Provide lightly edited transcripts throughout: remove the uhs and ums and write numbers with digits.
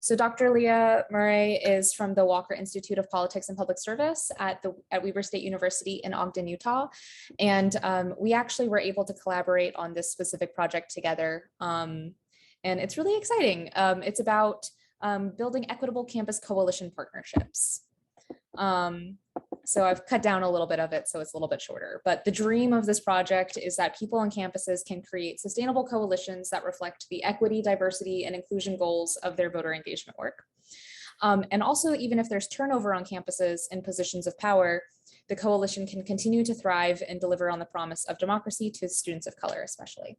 So Dr. Leah Murray is from the Walker Institute of Politics and Public Service at Weber State University in Ogden, Utah. And we actually were able to collaborate on this specific project together. And it's really exciting. It's about building equitable campus coalition partnerships. So I've cut down a little bit of it, so it's a little bit shorter. But the dream of this project is that people on campuses can create sustainable coalitions that reflect the equity, diversity, and inclusion goals of their voter engagement work. And also, even if there's turnover on campuses in positions of power, the coalition can continue to thrive and deliver on the promise of democracy to students of color, especially.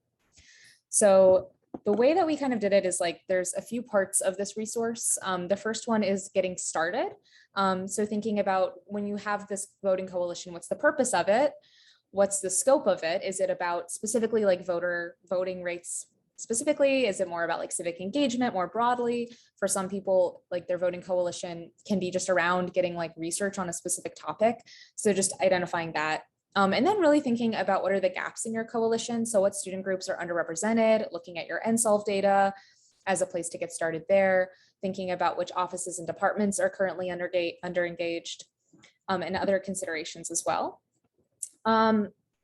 So the way that we kind of did it is like, there's a few parts of this resource. The first one is getting started. So thinking about when you have this voting coalition, what's the purpose of it? What's the scope of it? Is it about specifically like voting rates specifically? Is it more about like civic engagement more broadly? For some people, like their voting coalition can be just around getting like research on a specific topic. So just identifying that. And then really thinking about what are the gaps in your coalition. So what student groups are underrepresented, looking at your NSOLV data as a place to get started there, thinking about which offices and departments are currently underengaged, and other considerations as well.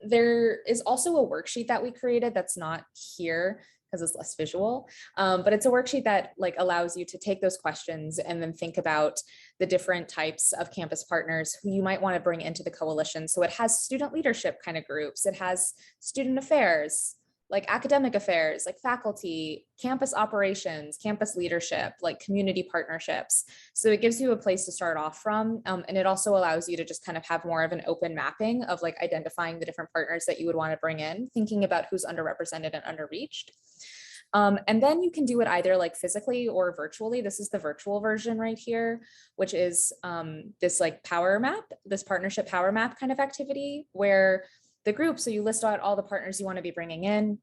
There is also a worksheet that we created that's not here because it's less visual, but it's a worksheet that like allows you to take those questions and then think about the different types of campus partners who you might want to bring into the coalition. So it has student leadership kind of groups, it has student affairs, like academic affairs, like faculty, campus operations, campus leadership, like community partnerships. So it gives you a place to start off from. And it also allows you to just kind of have more of an open mapping of like identifying the different partners that you would want to bring in, thinking about who's underrepresented and underreached. And then you can do it either like physically or virtually. This is the virtual version right here, which is this like power map, this partnership power map kind of activity where the group, so you list out all the partners you want to be bringing in,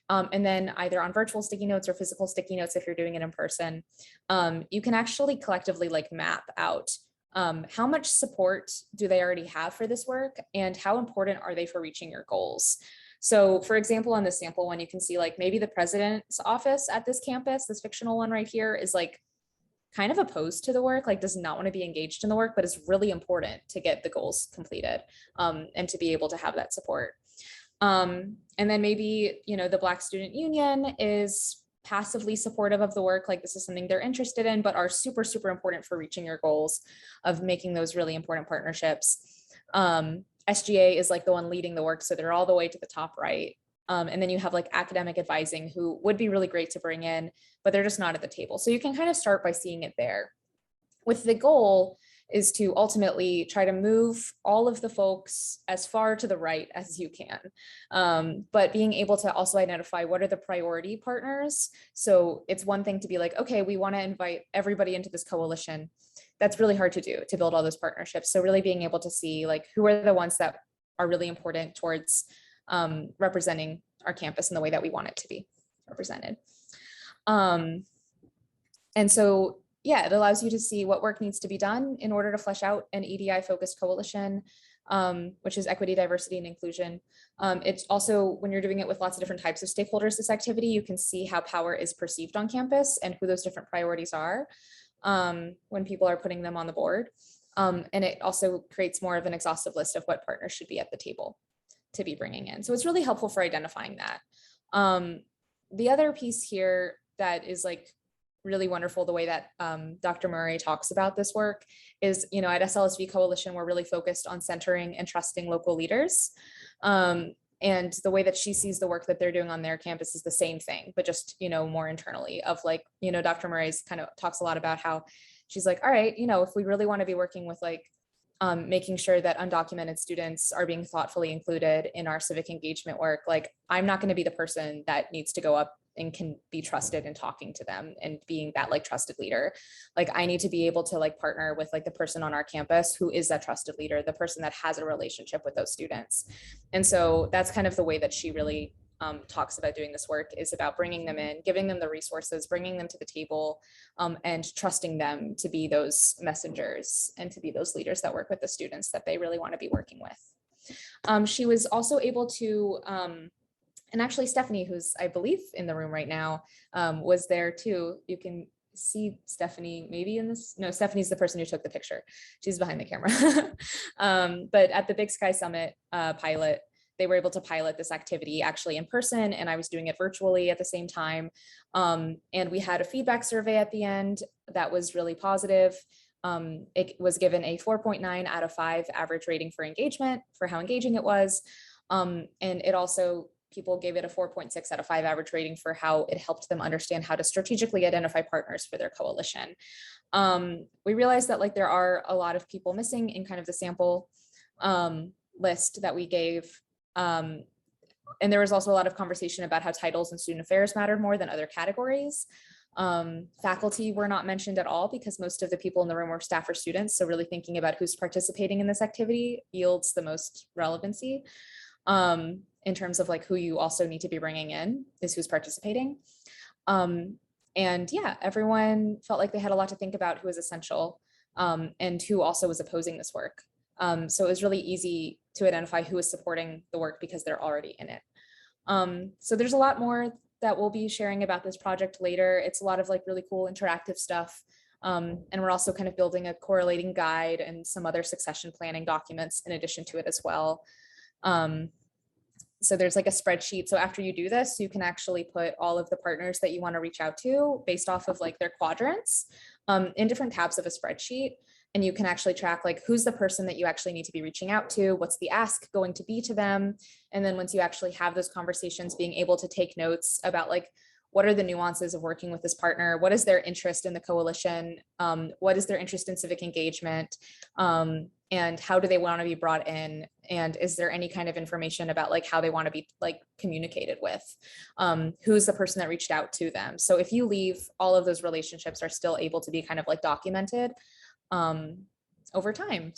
and then either on virtual sticky notes or physical sticky notes if you're doing it in person, you can actually collectively like map out how much support do they already have for this work and how important are they for reaching your goals. So for example, on this sample one, you can see like maybe the president's office at this campus, this fictional one right here, is like kind of opposed to the work, like does not want to be engaged in the work, but is really important to get the goals completed, and to be able to have that support. And then maybe, you know, the Black Student Union is passively supportive of the work, like this is something they're interested in, but are super, super important for reaching your goals of making those really important partnerships. SGA is like the one leading the work, so they're all the way to the top right. And then you have like academic advising who would be really great to bring in, but they're just not at the table. So you can kind of start by seeing it there. With the goal is to ultimately try to move all of the folks as far to the right as you can, but being able to also identify what are the priority partners. So it's one thing to be like, okay, we want to invite everybody into this coalition. That's really hard to do, to build all those partnerships. So really being able to see like who are the ones that are really important towards representing our campus in the way that we want it to be represented. And so, yeah, it allows you to see what work needs to be done in order to flesh out an EDI focused coalition, which is equity, diversity, and inclusion. It's also, when you're doing it with lots of different types of stakeholders, this activity, you can see how power is perceived on campus and who those different priorities are when people are putting them on the board. And it also creates more of an exhaustive list of what partners should be at the table to be bringing in. So it's really helpful for identifying that. The other piece here that is like really wonderful, the way that Dr. Murray talks about this work is, you know, at SLSV Coalition, we're really focused on centering and trusting local leaders. And the way that she sees the work that they're doing on their campus is the same thing, but just, you know, more internally of like, you know, Dr. Murray's kind of talks a lot about how she's like, all right, you know, if we really want to be working with like making sure that undocumented students are being thoughtfully included in our civic engagement work, like I'm not going to be the person that needs to go up and can be trusted in talking to them and being that like trusted leader. Like I need to be able to like partner with like the person on our campus who is that trusted leader, the person that has a relationship with those students. And so that's kind of the way that she really talks about doing this work, is about bringing them in, giving them the resources, bringing them to the table, and trusting them to be those messengers and to be those leaders that work with the students that they really want to be working with. She was also able to, and actually Stephanie, who's I believe in the room right now, was there too. You can see Stephanie maybe in this. No, Stephanie's the person who took the picture. She's behind the camera. But at the Big Sky Summit pilot, they were able to pilot this activity actually in person, and I was doing it virtually at the same time. And we had a feedback survey at the end that was really positive. It was given a 4.9 out of 5 average rating for engagement, for how engaging it was. And it also, people gave it a 4.6 out of 5 average rating for how it helped them understand how to strategically identify partners for their coalition. We realized that like there are a lot of people missing in kind of the sample list that we gave. And there was also a lot of conversation about how titles and student affairs mattered more than other categories. Faculty were not mentioned at all because most of the people in the room were staff or students. So really thinking about who's participating in this activity yields the most relevancy. In terms of like who you also need to be bringing in is who's participating. And yeah, everyone felt like they had a lot to think about who was essential and who also was opposing this work. So it was really easy to identify who is supporting the work because they're already in it. So there's a lot more that we'll be sharing about this project later. It's a lot of like really cool interactive stuff. And we're also kind of building a correlating guide and some other succession planning documents in addition to it as well. So there's like a spreadsheet. So after you do this, you can actually put all of the partners that you want to reach out to based off of like their quadrants in different tabs of a spreadsheet. And you can actually track like who's the person that you actually need to be reaching out to, what's the ask going to be to them. And then once you actually have those conversations, being able to take notes about like, what are the nuances of working with this partner? What is their interest in the coalition? What is their interest in civic engagement? And how do they want to be brought in? And is there any kind of information about like how they want to be like communicated with? Who's the person that reached out to them? So if you leave, all of those relationships are still able to be kind of like documented over time.